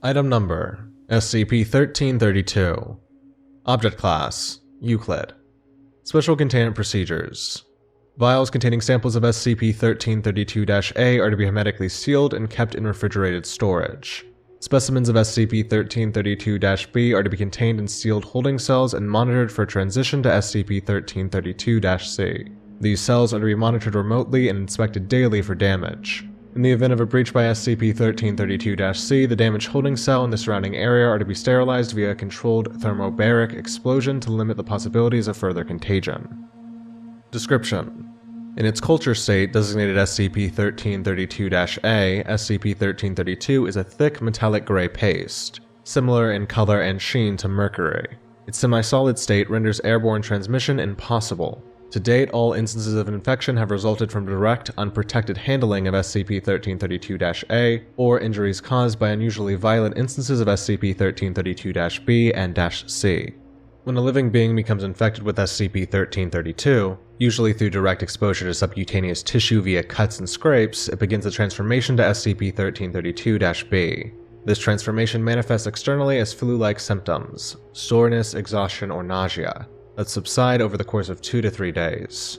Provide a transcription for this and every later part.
Item Number: SCP-1332. Object Class: Euclid. Special Containment Procedures: Vials containing samples of SCP-1332-A are to be hermetically sealed and kept in refrigerated storage. Specimens of SCP-1332-B are to be contained in sealed holding cells and monitored for transition to SCP-1332-C. These cells are to be monitored remotely and inspected daily for damage. In the event of a breach by SCP-1332-C, the damaged holding cell and the surrounding area are to be sterilized via a controlled thermobaric explosion to limit the possibilities of further contagion. Description: in its culture state, designated SCP-1332-A, SCP-1332 is a thick metallic gray paste, similar in color and sheen to mercury. Its semi-solid state renders airborne transmission impossible. To date, all instances of infection have resulted from direct, unprotected handling of SCP-1332-A, or injuries caused by unusually violent instances of SCP-1332-B and -C. When a living being becomes infected with SCP-1332, usually through direct exposure to subcutaneous tissue via cuts and scrapes, it begins the transformation to SCP-1332-B. This transformation manifests externally as flu-like symptoms, soreness, exhaustion, or nausea, that subside over the course of 2 to 3 days.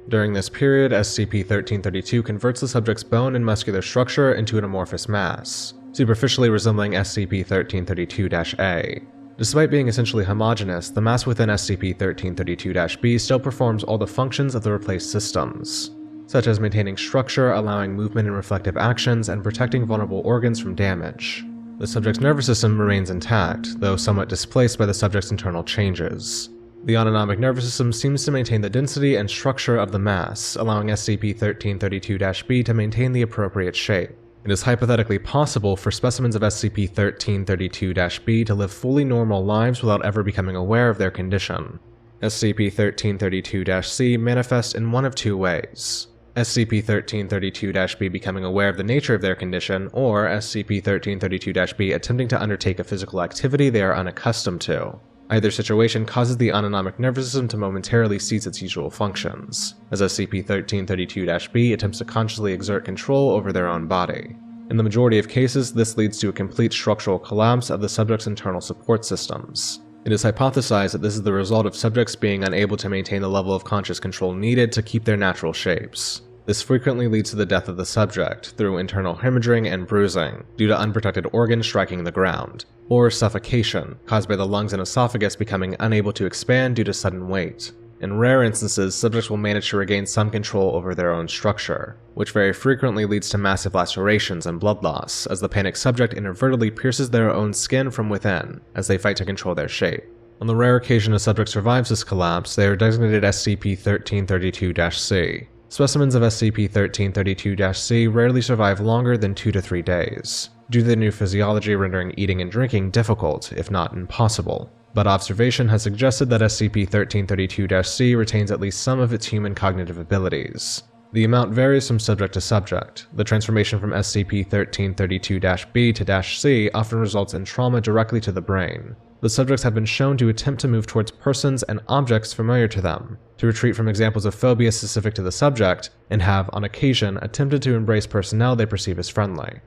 During this period, SCP-1332 converts the subject's bone and muscular structure into an amorphous mass, superficially resembling SCP-1332-A. Despite being essentially homogeneous, the mass within SCP-1332-B still performs all the functions of the replaced systems, such as maintaining structure, allowing movement and reflective actions, and protecting vulnerable organs from damage. The subject's nervous system remains intact, though somewhat displaced by the subject's internal changes. The autonomic nervous system seems to maintain the density and structure of the mass, allowing SCP-1332-B to maintain the appropriate shape. It is hypothetically possible for specimens of SCP-1332-B to live fully normal lives without ever becoming aware of their condition. SCP-1332-C manifests in one of two ways: SCP-1332-B becoming aware of the nature of their condition, or SCP-1332-B attempting to undertake a physical activity they are unaccustomed to. Either situation causes the autonomic nervous system to momentarily cease its usual functions, as SCP-1332-B attempts to consciously exert control over their own body. In the majority of cases, this leads to a complete structural collapse of the subject's internal support systems. It is hypothesized that this is the result of subjects being unable to maintain the level of conscious control needed to keep their natural shapes. This frequently leads to the death of the subject through internal hemorrhaging and bruising due to unprotected organs striking the ground, or suffocation caused by the lungs and esophagus becoming unable to expand due to sudden weight. In rare instances, subjects will manage to regain some control over their own structure, which very frequently leads to massive lacerations and blood loss, as the panicked subject inadvertently pierces their own skin from within as they fight to control their shape. On the rare occasion a subject survives this collapse, they are designated SCP-1332-C. Specimens of SCP-1332-C rarely survive longer than 2 to 3 days, due to the new physiology rendering eating and drinking difficult, if not impossible. But observation has suggested that SCP-1332-C retains at least some of its human cognitive abilities. The amount varies from subject to subject. The transformation from SCP-1332-B to -C often results in trauma directly to the brain. The subjects have been shown to attempt to move towards persons and objects familiar to them, to retreat from examples of phobia specific to the subject, and have, on occasion, attempted to embrace personnel they perceive as friendly.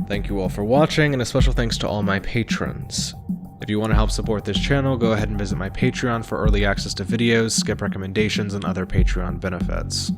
Thank you all for watching, and a special thanks to all my patrons. If you want to help support this channel, go ahead and visit my Patreon for early access to videos, skip recommendations, and other Patreon benefits.